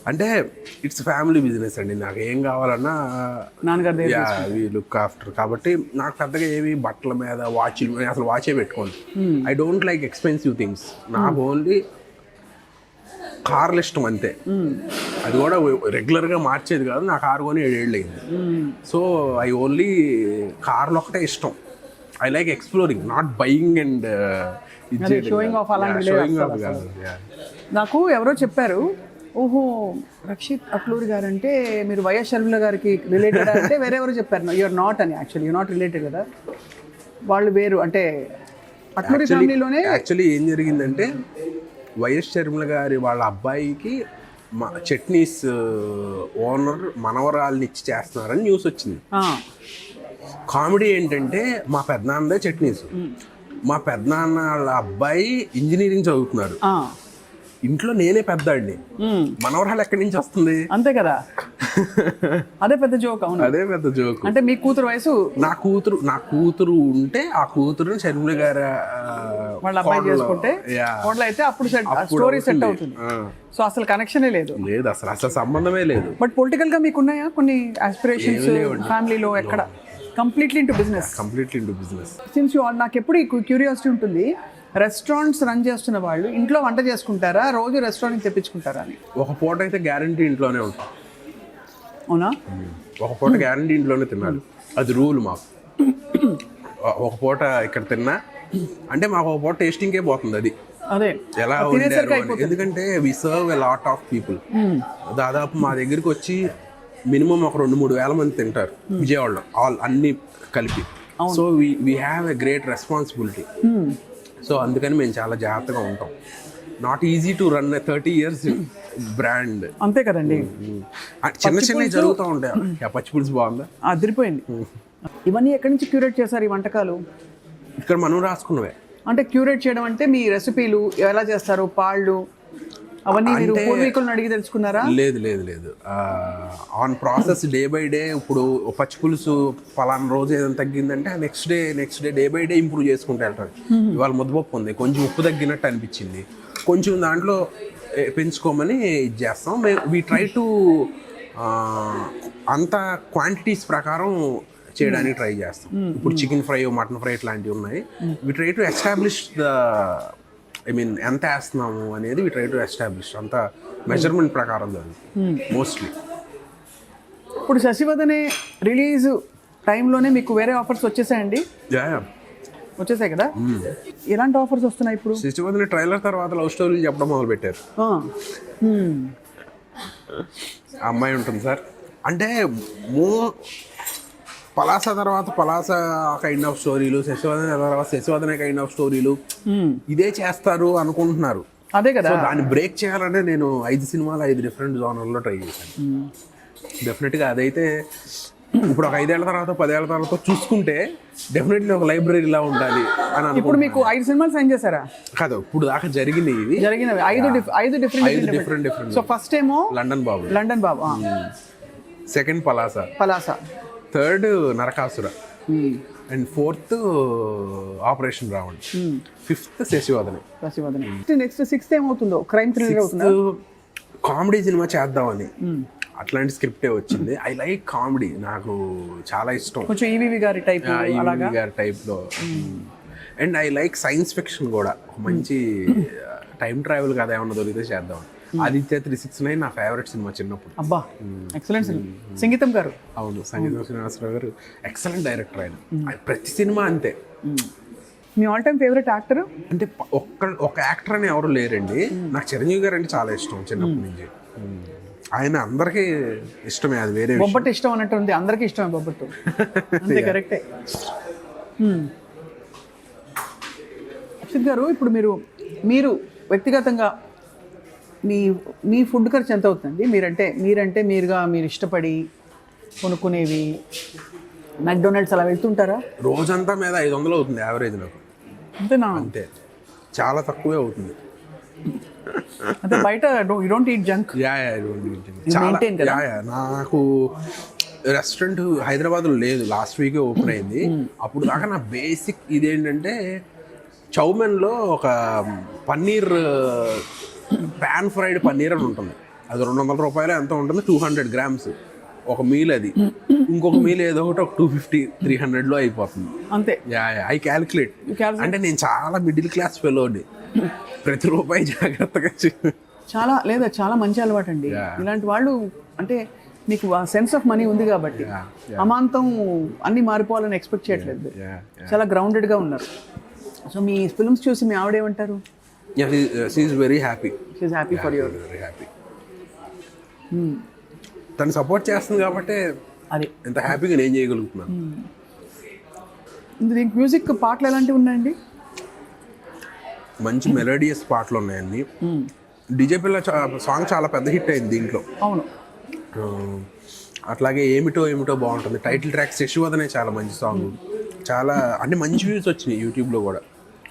అంటే ఇట్స్ ఫ్యామిలీ బిజినెస్ అండి. నాకు ఏం కావాలన్నా నాన్నగారు లుక్ ఆఫ్టర్. కాబట్టి నాకు పెద్దగా ఏవి బట్టల మీద వాచ్ల మీద అసలు వాచే పెట్టుకోండి. I don't like expensive things. నాకు ఓన్లీ కార్లు ఇష్టం అంతే. అది కూడా రెగ్యులర్గా మార్చేది కాదు. నా కారు కొని 7 ఏళ్ళు అయింది. సో ఐ ఓన్లీ కార్లు ఒకటే ఇష్టం. I like exploring, not buying and sowing of. నాకు ఎవరో చెప్పారు, ఓహో రక్షిత్ అట్లూరి గారు అంటే మీరు వైఎస్ షర్మిల గారికి రిలేటెడ్ అంటే వేరెవరు చెప్పారు. యూఆర్ నాట్ అని. యాక్చువల్లీ యూ నాట్ రిలేటెడ్ కదా, వాళ్ళు వేరు. అంటే అట్లూరి ఫ్యామిలీలోనే యాక్చువల్లీ ఏం జరిగిందంటే వైఎస్ షర్మిల గారి వాళ్ళ అబ్బాయికి చట్నీస్ ఓనర్ మనవరాల్ని ఇచ్చి చేస్తున్నారని న్యూస్ వచ్చింది. కామెడీ ఏంటంటే మా పెద్దనాన్నదే చట్నీస్. మా పెద్దనాన్న వాళ్ళ అబ్బాయి ఇంజనీరింగ్ చదువుతున్నారు. ఇంట్లో నేనే పెద్దాడిని, మనవరాలు ఎక్కడి నుంచి వస్తుంది? అంతే కదా, అదే పెద్ద జోక్. అవును, అదే పెద్ద జోక్. అంటే మీ కూతురు వయసు, నా కూతురు ఉంటే ఆ కూతురుని షర్మిల గారు వాళ్ళ అబ్బాయి చేసుకుంటే అయితే అప్పుడు స్టోరీ సెట్ అవుతుంది. సో అసలు కనెక్షనే లేదు అసలు సంబంధమే లేదు. బట్ పొలిటికల్ గా మీకున్నాయా కొన్ని ఆస్పిరేషన్స్ ఫ్యామిలీలో? ఎక్కడ? Completely into business. Since you all, నాకు ఎప్పుడు క్యూరియాసిటీ ఉంటుంది, రెస్టారెంట్స్ రన్ చేస్తున్న వాళ్ళు ఇంట్లో వంట చేసుకుంటారా, రోజు రెస్టారెంట్ తెప్పించుకుంటారా అని? ఒక పూట అయితే గ్యారంటీ ఇంట్లోనే ఉంటాం. అవునా? ఒక పూట గ్యారంటీ ఇంట్లోనే తినాలి, అది రూల్ మాకు. ఒక పూట ఇక్కడ తిన్నా అంటే మాకు ఒక పూట టేస్టింగ్కే పోతుంది. అది అదే ఎలా ఉండేది, ఎందుకంటే we serve a lot of people. దాదాపు మా దగ్గరికి వచ్చి మినిమం ఒక 2-3 వేల మంది తింటారు విజయవాడలో, అన్ని కలిపి. So we have a great responsibility. So అందుకని మేము చాలా జాగ్రత్తగా ఉంటాం. Not easy to run 30 years brand. అంతే కదండి. చిన్న చిన్నవి జరుగుతూ ఉంటాయి. పచ్చిపులుసు బాగుందా? అదిరిపోయింది. ఇవన్నీ ఎక్కడి నుంచి క్యూరేట్ చేశారు ఈ వంటకాలు? ఇక్కడ మనం రాసుకున్నవే. అంటే క్యూరేట్ చేయడం అంటే మీ రెసిపీలు ఎలా చేస్తారు, పాళ్ళు అవన్నీ మీరు పూర్వీకులను అడిగి తెలుసుకున్నారా? లేదు లేదు లేదు, on process day by day. ఇప్పుడు పచ్చి పులుసు పలానా రోజు ఏదైనా తగ్గిందంటే next day by day improve చేసుకుంటూ వెళ్తారు. ఇవాళ ముద్దపప్పు ఉంది, కొంచెం ఉప్పు తగ్గినట్టు అనిపించింది, కొంచెం దాంట్లో పెంచుకోమని ఇది చేస్తాం. వి ట్రై టు అంత క్వాంటిటీస్ ప్రకారం చేయడానికి ట్రై చేస్తాం. ఇప్పుడు చికెన్ ఫ్రై, మటన్ ఫ్రై ఇట్లాంటివి ఉన్నాయి. వి ట్రై టు ఎస్టాబ్లిష్ ఎంత వేస్తున్నాము అనేది వి ట్రై టు ఎస్టాబ్లిష్. అంత మెజర్మెంట్ ప్రకారం మోస్ట్లీ. ఇప్పుడు శశివదనే రిలీజ్ టైంలోనే మీకు వేరే ఆఫర్స్ వచ్చేసాయండి? వచ్చేసాయి కదా. ఎలాంటి ఆఫర్స్ వస్తున్నాయి ఇప్పుడు? శశివదనే ట్రైలర్ తర్వాత లవ్ స్టోరీలు చెప్పడం మొదలు పెట్టారు. అమ్మాయి ఉంటుంది సార్, అంటే పలాస తర్వాత పలాస కైండ్ ఆఫ్ స్టోరీలు, శశివదనే తర్వాత శశివదనే కైండ్ ఆఫ్ స్టోరీలు ఇదే చేస్తారు అనుకుంటున్నారు. అదే కదా, దాన్ని బ్రేక్ చేయాలంటే నేను 5 సినిమాలు 5 డిఫరెంట్ జోనర్లో ట్రై చేశాను. డెఫినెట్గా అదైతే ఇప్పుడు ఒక 5 ఏళ్ల తర్వాత 10 ఏళ్ల తర్వాత చూసుకుంటే డెఫినెట్లీ ఒక లైబ్రరీలా ఉండాలి అని. ఇప్పుడు మీకు 5 సినిమాలు సైన్ చేశారా? కాదు, ఇప్పుడు దాకా జరిగినవి 5 డిఫరెంట్. సో ఫస్ట్ ఏమో London Babu, second Palasa, third Narakasura, and fourth operation Ravan, fifth Sasivadane. Next 6th ఏమవుతుందో? క్రైమ్ థ్రిల్లర్ అవుతుందా? కామెడీ సినిమా చేద్దామని అట్లాంటి స్క్రిప్టే వచ్చింది. ఐ లైక్ కామెడీ, నాకు చాలా ఇష్టం. కొంచెం ఈవీవి గారి టైప్లో. And I like science fiction కూడా. మంచి టైం ట్రావెల్ కదా ఏమన్నా దొరికితే చేద్దాం. ఆదిత్య 369 నా ఫేవరెట్ సినిమా చిన్నప్పుడు. అబ్బా, ఎక్సలెంట్ సినిమా. సంగీతం గారు? అవును, సంగీతం శ్రీనివాసరావు గారు ఎక్సలెంట్ డైరెక్టర్. ఆయన ప్రతి సినిమా అంతే. Me all time favourite actor అంటే ఒక యాక్టర్ అని ఎవరు లేరండి. నాకు చిరంజీవి గారు అంటే చాలా ఇష్టం చిన్నప్పటి నుంచి. ఆయన అందరికీ ఇష్టమే, అది వేరే. బొబ్బట్టు ఇష్టం అన్నట్టు ఉంది, అందరికీ ఇష్టమే బొబ్బట్టు. అంతే, కరెక్టే. అక్షిత్ గారు, ఇప్పుడు మీరు వ్యక్తిగతంగా మీ ఫుడ్ ఖర్చు ఎంత అవుతుందండి? మీరు ఇష్టపడి కొనుక్కునేవి మెక్డొనాల్డ్స్ అలా వెళ్తుంటారా? రోజంతా మీద 500 అవుతుంది యావరేజ్ నాకు. అంతేనా? అంతే, చాలా తక్కువే అవుతుంది. అంటే బయట యూ డోంట్ ఈట్ జంక్? నాకు రెస్టారెంట్ హైదరాబాద్లో లేదు, లాస్ట్ వీకే ఓపెన్ అయింది. అప్పుడు దాకా నా బేసిక్ ఇదేంటంటే చౌమెన్లో ఒక పన్నీర్ ప్యాన్ ఫ్రైడ్ పన్నీర్ అని ఉంటుంది. అది 200 రూపాయలు ఎంత ఉంటుంది, 200 grams ఒక మీల్. అది ఇంకొక మీల్ ఏదో ఒకటి ఒక 250-300లో అయిపోతుంది. అంతే. I calculate. అంటే నేను చాలా మిడిల్ క్లాస్ ఫెలోని, ప్రతి రూపాయి జాగ్రత్తగా చాలా మంచి అలవాటు అండి. ఇలాంటి వాళ్ళు అంటే మీకు సెన్స్ ఆఫ్ మనీ ఉంది కాబట్టి అమాంతం అన్ని మారిపోవాలని ఎక్స్పెక్ట్ చేయట్లేదు. చాలా గ్రౌండెడ్గా ఉన్నారు. సో మీ ఫిల్మ్స్ చూసి మీ ఆవిడేమంటారు? She is very happy. She is happy for your. Very happy. తను సపోర్ట్ చేస్తుంది కాబట్టి అది ఎంత హ్యాపీగా నేను చేయగలుగుతున్నాను. దీనికి మ్యూజిక్ పాటలు ఎలాంటివి ఉన్నాయండి? మంచి మెలోడియస్ పాటలు ఉన్నాయండి. డీజే పిల్ల సాంగ్ చాలా పెద్ద హిట్ అయింది దీంట్లో. అవును. అట్లాగే ఏమిటో బాగుంటుంది. టైటిల్ ట్రాక్ శశివదనే చాలా మంచి సాంగ్. చాలా అంటే మంచి వ్యూస్ వచ్చినాయి యూట్యూబ్లో కూడా.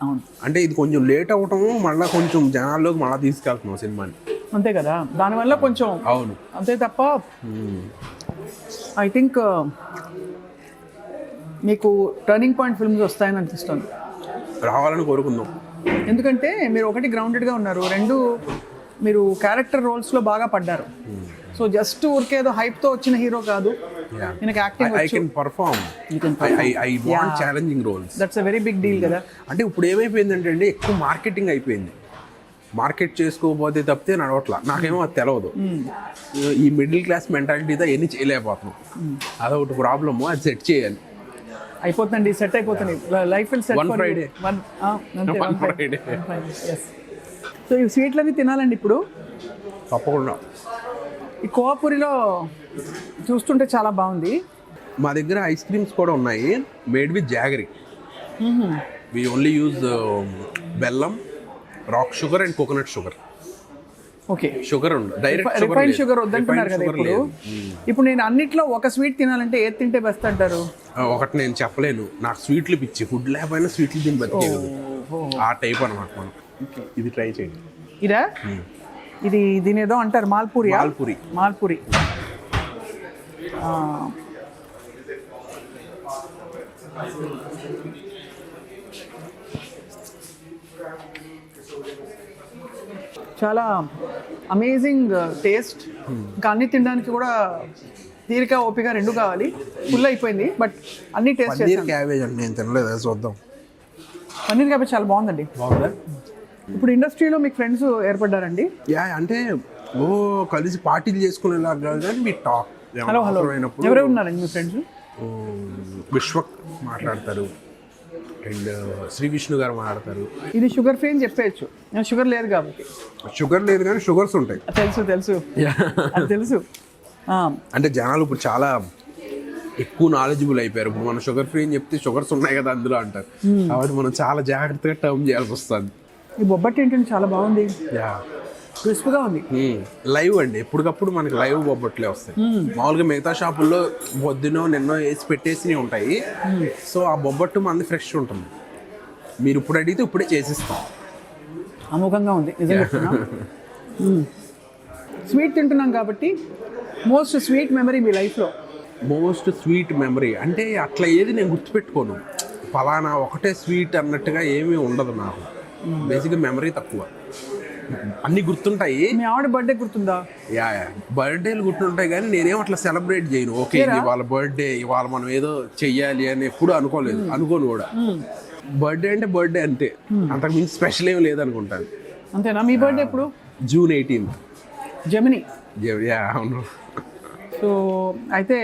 అవును. అంటే ఇది కొంచెం లేట్ అవటము, మళ్ళీ కొంచెం జనాల్లోకి మళ్ళీ తీసుకెళ్తున్నాం సినిమాని. అంతే కదా, దానివల్ల కొంచెం. అవును, అంతే తప్ప ఐ థింక్ మీకు టర్నింగ్ పాయింట్ ఫిల్మ్స్ వస్తాయని అనిపిస్తుంది. రావాలని కోరుకుందాం. ఎందుకంటే మీరు ఒకటి గ్రౌండెడ్గా ఉన్నారు, 2 మీరు క్యారెక్టర్ రోల్స్లో బాగా పడ్డారు. సో జస్ట్ ఊరికేదో హైప్తో వచ్చిన హీరో కాదు. నాకు acting I can perform. I want challenging roles. That's a very big deal కదా. అంటే ఇప్పుడు ఏమైపోయిందంటే అండి, ఎక్కువ మార్కెటింగ్ అయిపోయింది. మార్కెట్ చేసుకోకపోతే తప్పితే నడవట్లా. నాకేమో అది తెలవదు. ఈ మిడిల్ క్లాస్ మెంటాలిటీతో ఎన్ని చేయలేకపోతున్నాం. అదొకటి ప్రాబ్లము, అది సెట్ చేయాలి. అయిపోతుంది, సెట్ అయిపోతుంది. Life will set. One Friday. So ఈ స్వీట్లన్నీ తినాలండి ఇప్పుడు తప్పకుండా. ఈ కోవాపూరిలో చూస్తుంటే చాలా బాగుంది. మా దగ్గర ఐస్ క్రీమ్స్ కూడా ఉన్నాయి, made with jaggery. We only use bellam, rock sugar and coconut sugar. Okay. Sugar direct refined sugar వద్దంటున్నారు కదా ఇప్పుడు. ఇప్పుడు నేను అన్నిట్లో ఒక స్వీట్ తినాలంటే ఏది తింటే బెస్ట్ అంటారు? ఒకటి నేను చెప్పలేను, నాకు స్వీట్లు పిచ్చి. ఫుడ్ లేకపోయినా స్వీట్లు తిని బతికేది. ఆ టైప్ అనమాట మనం. ఇది ట్రై చేయండి. ఇదా ఇది దీని ఏదో అంటారు మాల్పూరి. మాల్పూరి. మాల్పూరి. చాలా అమేజింగ్ టేస్ట్. ఇంకా అన్ని తినడానికి కూడా తీరిక ఓపిక రెండు కావాలి. ఫుల్ అయిపోయింది బట్ అన్ని టేస్ట్ పన్నీర్ చేస్తాను. క్యాబేజ్ అండి, నేను తినలేదు, అది చూద్దాం. పన్నీర్ క్యాబేజ్ చాలా బాగుందండి. బాగుందా? ఇప్పుడు ఇండస్ట్రీలో మీకు ఫ్రెండ్స్ ఏర్పడ్డారండి? యా, అంటే కలిసి పార్టీలు చేసుకునేలాగా కాదు కానీ మీ టాక్ హలో ఎవరెవరు ఉన్నారండి మీ ఫ్రెండ్స్? విశ్వక్ మాట్లాడతారు అండ్ శ్రీ విష్ణు గారు మాట్లాడతారు. ఇది షుగర్ ఫ్రీ అని చెప్పేయచ్చు, షుగర్ లేదు కాబట్టి. షుగర్ లేదు కానీ షుగర్స్ ఉంటాయి. తెలుసు అది తెలుసు. అంటే జనాలు ఇప్పుడు చాలా ఎక్కువ నాలెడ్జబుల్ అయిపోయారు. ఇప్పుడు మనం షుగర్ ఫ్రీ అని చెప్తే షుగర్స్ ఉన్నాయి కదా అందులో అంటారు. కాబట్టి మనం చాలా జాగ్రత్తగా టర్మ్ చేయాల్సి వస్తుంది. ఈ బొబ్బట్టి ఏంటంటే చాలా బాగుంది, క్రిస్ప్గా ఉంది. లైవ్ అండి, ఎప్పటికప్పుడు మనకి లైవ్ బొబ్బట్లే వస్తాయి. మామూలుగా మిగతా షాపుల్లో పొద్దునో నిన్నో వేసి పెట్టేసి ఉంటాయి. సో ఆ బొబ్బట్టు మనది ఫ్రెష్ ఉంటుంది. మీరు ఇప్పుడు అడిగితే ఇప్పుడే చేసిస్తాం. అమోఘంగా ఉంది నిజంగా. స్వీట్ తింటున్నాం కాబట్టి మోస్ట్ స్వీట్ మెమరీ మీ లైఫ్లో? మోస్ట్ స్వీట్ మెమరీ అంటే అట్లా ఏది నేను గుర్తుపెట్టుకోను. ఫలానా ఒకటే స్వీట్ అన్నట్టుగా ఏమీ ఉండదు నాకు. బేసిక్గా మెమరీ తక్కువ, అన్నీ గుర్తుంటాయి. మీ ఆవిడ బర్త్డే గుర్తుందా? యా, బర్త్డేలు గుర్తుంటాయి కానీ నేనేం అట్లా సెలబ్రేట్ చేయను. ఓకే ఇది వాళ్ళ బర్త్డే, ఇవాళ మనం ఏదో చెయ్యాలి అని ఎప్పుడు అనుకోను కూడా. బర్త్డే అంటే బర్త్డే అంతే, అంతకు మించి స్పెషల్ ఏమి లేదనుకుంటాను. అంతేనా? మీ బర్త్డే ఎప్పుడు? June 18th. జెమిని. యా, అవును. సో అయితే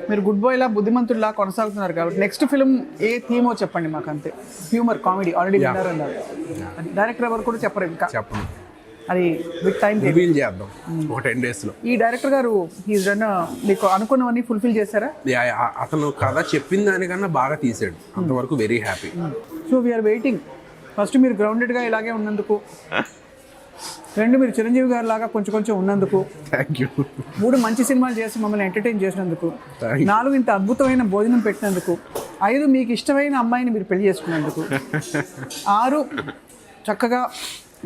మీరు గుడ్ బాయ్లా బుద్ధిమంతుడిలా కొనసాగుతున్నారు కాబట్టి నెక్స్ట్ ఫిల్మ్ ఏ థీమో చెప్పండి మాకు. అంతే, హ్యూమర్ కామెడీ ఆల్రెడీ విన్నారన్నారు. అది డైరెక్టర్ ఎవరు కూడా చెప్పరు ఇంకా. చెప్పను, అది విత్ టైం రివీల్ చేద్దాం ఒక 10 daysలో. ఈ డైరెక్టర్ గారు హీస్ రన్ మీకు అనుకున్నవన్నీ ఫుల్ఫిల్ చేశారా? యా, అతను కథ చెప్పిన దానికన్నా బాగా తీసాడు, అంతవరకు very happy. So we are waiting. First మీరు గ్రౌండెడ్గా ఇలాగే ఉన్నందుకు, రెండు మీరు చిరంజీవి గారి లాగా కొంచెం ఉన్నందుకు, థ్యాంక్ యూ. 3 మంచి సినిమాలు చేసి మమ్మల్ని ఎంటర్టైన్ చేసినందుకు, 4 ఇంత అద్భుతమైన భోజనం పెట్టినందుకు, 5 మీకు ఇష్టమైన అమ్మాయిని మీరు పెళ్లి చేసుకున్నందుకు, 6 చక్కగా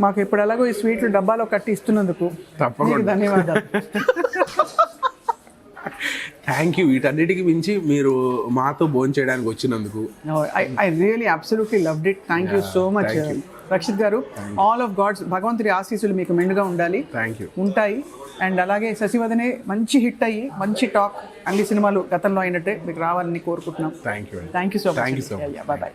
మాకు ఇప్పుడు ఎలాగో ఈ స్వీట్లు డబ్బాలో కట్టి ఇస్తున్నందుకు తప్పకుండా ధన్యవాదాలు. Thank you. వీటన్నిటికి మించి మీరు మాతో భోజనం చేయడానికి వచ్చినందుకు I really absolutely loved it. Thank you so much Rakshit garu. All of God's భగవంతుడి ఆశీస్సులు మీకు మెండుగా ఉండాలి, ఉంటాయి. అండ్ అలాగే శశివదనే మంచి హిట్ అయ్యి మంచి టాక్ అన్ని సినిమాలు గతంలో అయినట్టే మీకు రావాలని కోరుకుంటున్నాం. Thank you so much. Thank you. Bye.